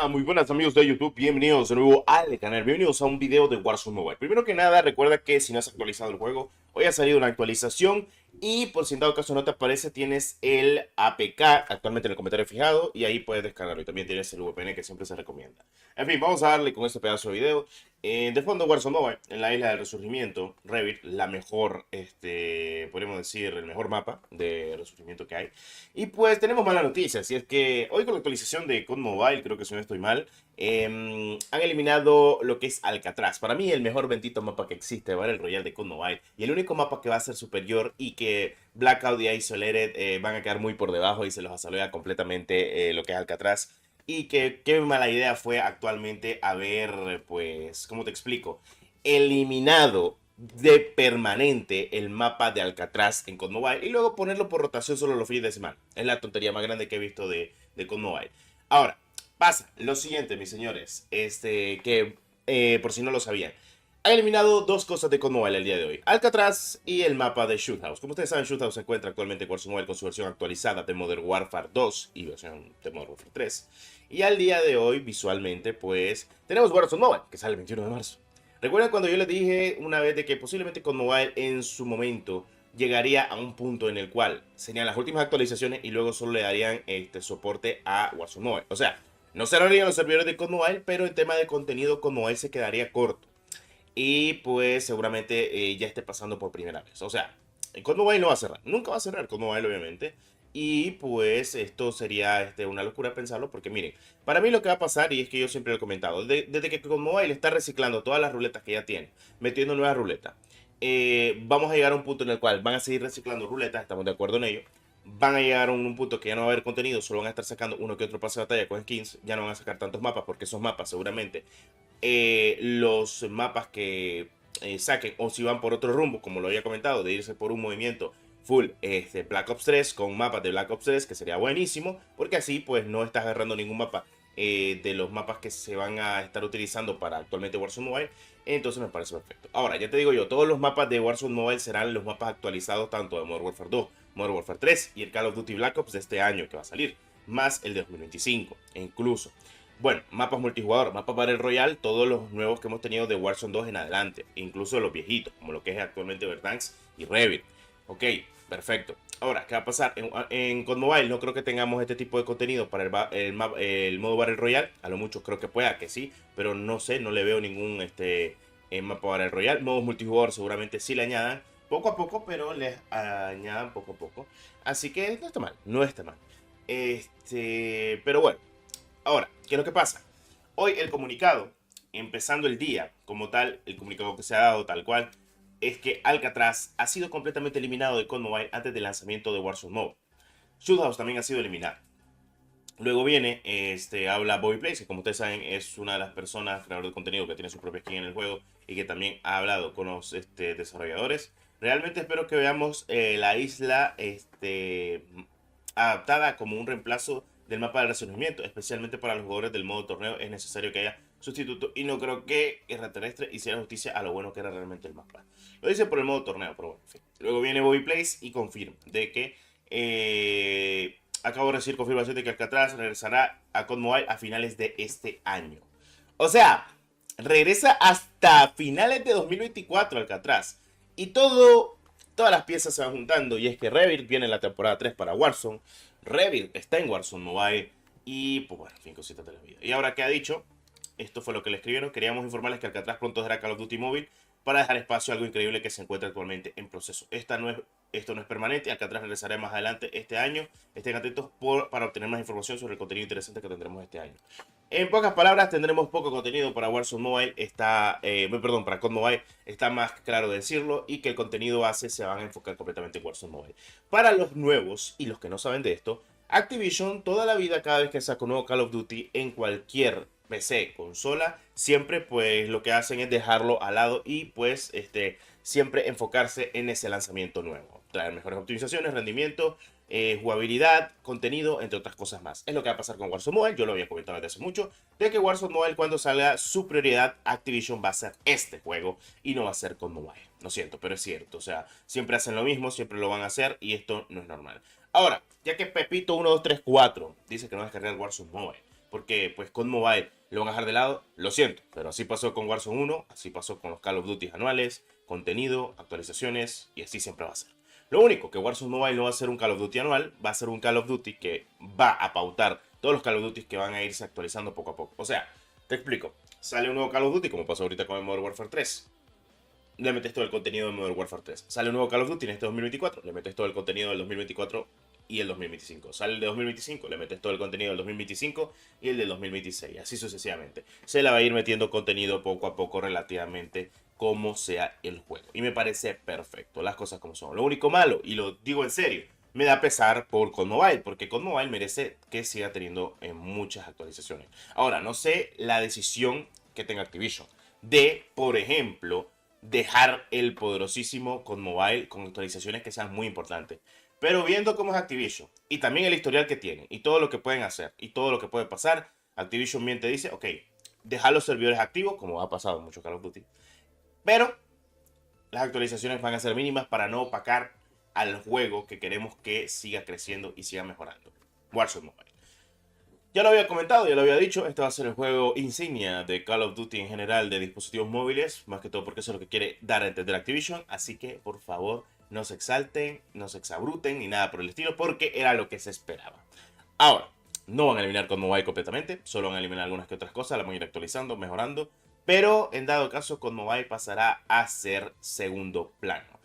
Hola, muy buenas amigos de YouTube, bienvenidos de nuevo al canal, bienvenidos a un video de Warzone Mobile. Primero que nada, recuerda que si no has actualizado el juego, hoy ha salido una actualización y por si en dado caso no te aparece, tienes el APK actualmente en el comentario fijado y ahí puedes descargarlo. Y también tienes el VPN que siempre se recomienda. En fin, vamos a darle con este pedazo de video. De fondo Warzone Mobile, en la isla del resurgimiento, Revit, la mejor, podríamos decir, el mejor mapa de resurgimiento que hay. Y pues tenemos malas noticias, y es que hoy con la actualización de COD Mobile, creo que si no estoy mal, han eliminado lo que es Alcatraz. Para mí el mejor bendito mapa que existe, ¿vale? El Royal de COD Mobile. Y el único mapa que va a ser superior y que Blackout y Isolated van a quedar muy por debajo y se los asalea completamente lo que es Alcatraz. Y que qué mala idea fue actualmente haber, pues, ¿cómo te explico? Eliminado de permanente el mapa de Alcatraz en COD Mobile y luego ponerlo por rotación solo los fines de semana. Es la tontería más grande que he visto de COD Mobile. Ahora, pasa lo siguiente, mis señores, por si no lo sabían. Ha eliminado dos cosas de COD Mobile el día de hoy. Alcatraz y el mapa de Shoot House. Como ustedes saben, Shoot House se encuentra actualmente en Warzone Mobile con su versión actualizada de Modern Warfare 2 y versión de Modern Warfare 3. Y al día de hoy, visualmente, pues, tenemos Warzone Mobile, que sale el 21 de marzo. ¿Recuerdan cuando yo les dije una vez de que posiblemente COD Mobile en su momento llegaría a un punto en el cual serían las últimas actualizaciones y luego solo le darían soporte a Warzone Mobile? O sea, no cerrarían los servidores de COD Mobile, pero en tema de contenido COD Mobile se quedaría corto. Y pues seguramente ya esté pasando por primera vez. O sea, COD Mobile no va a cerrar. Nunca va a cerrar COD Mobile, obviamente. Y pues esto sería una locura pensarlo porque miren, para mí lo que va a pasar, y es que yo siempre lo he comentado, desde que COD Mobile está reciclando todas las ruletas que ya tiene, metiendo nuevas ruletas, vamos a llegar a un punto en el cual van a seguir reciclando ruletas, estamos de acuerdo en ello. Van a llegar a un punto que ya no va a haber contenido, solo van a estar sacando uno que otro pase de batalla con skins, ya no van a sacar tantos mapas porque esos mapas seguramente los mapas que saquen o si van por otro rumbo, como lo había comentado, de irse por un movimiento full Black Ops 3 con mapas de Black Ops 3, que sería buenísimo, porque así pues no estás agarrando ningún mapa de los mapas que se van a estar utilizando para actualmente Warzone Mobile. Entonces me parece perfecto. Ahora, ya te digo yo, todos los mapas de Warzone Mobile serán los mapas actualizados tanto de Modern Warfare 2, Modern Warfare 3 y el Call of Duty Black Ops de este año que va a salir, más el de 2025 e incluso. Bueno, mapas multijugador, mapas Battle Royale, todos los nuevos que hemos tenido de Warzone 2 en adelante, incluso los viejitos, como lo que es actualmente Verdansk y Revit. Ok, perfecto. Ahora, ¿qué va a pasar? En COD Mobile no creo que tengamos este tipo de contenido para el modo Battle Royale. A lo mucho creo que pueda que sí, pero no sé, no le veo ningún mapa Battle Royale. Modos multijugador seguramente sí le añadan poco a poco, pero les añadan poco a poco. Así que no está mal, no está mal. Pero bueno. Ahora, ¿qué es lo que pasa? Hoy el comunicado, empezando el día como tal, el comunicado que se ha dado tal cual, es que Alcatraz ha sido completamente eliminado de COD Mobile antes del lanzamiento de Warzone Mobile. Shoot House también ha sido eliminado. Luego viene, habla Bobby Place, que como ustedes saben es una de las personas, creador de contenido que tiene su propia skin en el juego y que también ha hablado con los desarrolladores. Realmente espero que veamos la isla adaptada como un reemplazo del mapa de resurgimiento, especialmente para los jugadores del modo torneo es necesario que haya sustituto y no creo que Guerra Terrestre hiciera justicia a lo bueno que era realmente el mapa. Lo dice por el modo torneo, pero bueno, en fin. Luego viene Bobby Place y confirma de que acabo de recibir confirmación de que Alcatraz regresará a COD Mobile a finales de este año. O sea, regresa hasta finales de 2024 Alcatraz. Y todas las piezas se van juntando. Y es que Revit viene en la temporada 3 para Warzone. Revit está en Warzone Mobile. Y pues bueno, en fin, cositas de la vida. Y ahora, ¿qué ha dicho? Esto fue lo que le escribieron. Queríamos informarles que Alcatraz pronto será Call of Duty Mobile para dejar espacio a algo increíble que se encuentra actualmente en proceso. Esto no es permanente. Alcatraz regresará más adelante este año. Estén atentos para obtener más información sobre el contenido interesante que tendremos este año. En pocas palabras, tendremos poco contenido para Warzone Mobile, para COD Mobile, está más claro decirlo, y que el contenido base se van a enfocar completamente en Warzone Mobile. Para los nuevos y los que no saben de esto, Activision toda la vida, cada vez que saca un nuevo Call of Duty en cualquier PC, consola, siempre pues lo que hacen es dejarlo al lado y pues siempre enfocarse en ese lanzamiento nuevo. Traer mejores optimizaciones, rendimiento, jugabilidad, contenido, entre otras cosas más. Es lo que va a pasar con Warzone Mobile. Yo lo había comentado desde hace mucho, de que Warzone Mobile, cuando salga, su prioridad Activision va a ser este juego y no va a ser con Mobile. Lo siento, pero es cierto. O sea, siempre hacen lo mismo, siempre lo van a hacer y esto no es normal. Ahora, ya que Pepito 1234 dice que no va a descargar Warzone Mobile porque pues COD Mobile lo van a dejar de lado, lo siento, pero así pasó con Warzone 1, así pasó con los Call of Duty anuales, contenido, actualizaciones, y así siempre va a ser. Lo único que Warzone Mobile no va a ser un Call of Duty anual, va a ser un Call of Duty que va a pautar todos los Call of Duty que van a irse actualizando poco a poco. O sea, te explico, sale un nuevo Call of Duty, como pasó ahorita con el Modern Warfare 3. Le metes todo el contenido de Modern Warfare 3. Sale un nuevo Call of Duty en este 2024, le metes todo el contenido del 2024 y el 2025. Sale el de 2025, le metes todo el contenido del 2025 y el del 2026. Así sucesivamente. Se la va a ir metiendo contenido poco a poco relativamente como sea el juego. Y me parece perfecto, las cosas como son. Lo único malo, y lo digo en serio, me da pesar por COD Mobile, porque COD Mobile merece que siga teniendo muchas actualizaciones. Ahora, no sé la decisión que tenga Activision de, por ejemplo, dejar el poderosísimo COD Mobile con actualizaciones que sean muy importantes. Pero viendo cómo es Activision y también el historial que tiene y todo lo que pueden hacer y todo lo que puede pasar, Activision bien te dice, ok, deja los servidores activos, como ha pasado en muchos Call of Duty, pero las actualizaciones van a ser mínimas para no opacar al juego que queremos que siga creciendo y siga mejorando. Warzone Mobile. Ya lo había comentado, ya lo había dicho, este va a ser el juego insignia de Call of Duty en general de dispositivos móviles, más que todo porque eso es lo que quiere dar a entender Activision, así que por favor no se exalten, no se exabruten ni nada por el estilo, porque era lo que se esperaba. Ahora, no van a eliminar COD Mobile completamente, solo van a eliminar algunas que otras cosas, las van a ir actualizando, mejorando, pero en dado caso COD Mobile pasará a ser segundo plano.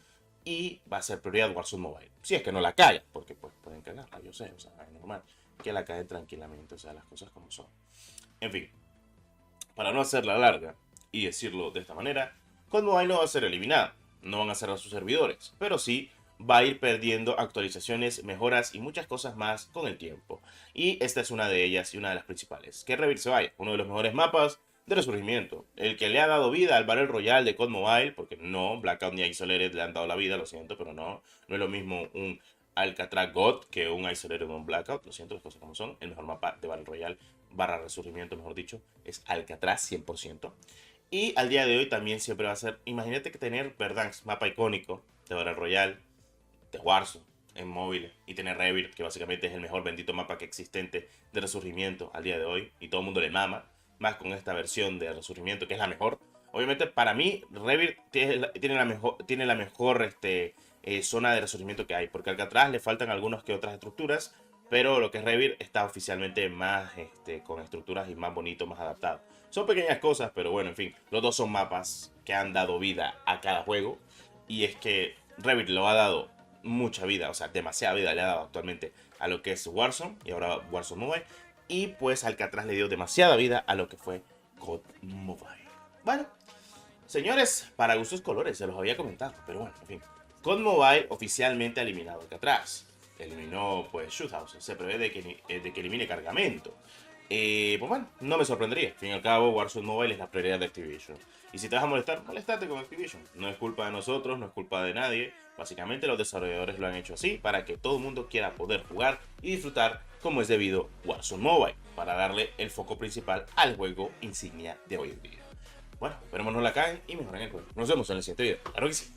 Y va a ser prioridad Warzone Mobile. Si es que no la cagan, porque pues pueden cagarla, yo sé, o sea, es normal que la caguen tranquilamente, o sea, las cosas como son. En fin, para no hacerla larga y decirlo de esta manera, COD Mobile no va a ser eliminado, no van a cerrar sus servidores, pero sí va a ir perdiendo actualizaciones, mejoras y muchas cosas más con el tiempo. Y esta es una de ellas y una de las principales. Que Revit se vaya, uno de los mejores mapas de resurgimiento, el que le ha dado vida al Battle Royale de COD Mobile, porque no, Blackout ni Isolated le han dado la vida, lo siento, pero no es lo mismo un Alcatraz God que un Isolated o un Blackout, lo siento, las cosas como son. El mejor mapa de Battle Royale barra resurgimiento, mejor dicho, es Alcatraz 100%. Y al día de hoy también siempre va a ser, imagínate que tener Verdansk, mapa icónico de Battle Royale, de Warzone, en móviles, y tener Rebirth, que básicamente es el mejor bendito mapa que existente de resurgimiento al día de hoy, y todo el mundo le mama, más con esta versión de resurgimiento que es la mejor. Obviamente para mí Rebirth tiene la mejor zona de resurgimiento que hay, porque Alcatraz le faltan algunas que otras estructuras, pero lo que es Rebirth está oficialmente más con estructuras y más bonito, más adaptado. Son pequeñas cosas, pero bueno, en fin, los dos son mapas que han dado vida a cada juego, y es que Rebirth lo ha dado mucha vida, o sea, demasiada vida le ha dado actualmente a lo que es Warzone y ahora Warzone Mobile, y pues Alcatraz le dio demasiada vida a lo que fue COD Mobile. Bueno, señores, para gustos colores, se los había comentado, pero bueno, en fin. COD Mobile oficialmente ha eliminado Alcatraz. Eliminó, pues, Shoot House. Se prevé de que elimine Cargamento. Pues bueno, no me sorprendería. Al fin y al cabo, Warzone Mobile es la prioridad de Activision. Y si te vas a molestar, molestate con Activision. No es culpa de nosotros, no es culpa de nadie. Básicamente los desarrolladores lo han hecho así para que todo el mundo quiera poder jugar y disfrutar como es debido Warzone Mobile. Para darle el foco principal al juego insignia de hoy en día. Bueno, esperemos no la caen y mejoren el juego. Nos vemos en el siguiente video. Claro que sí.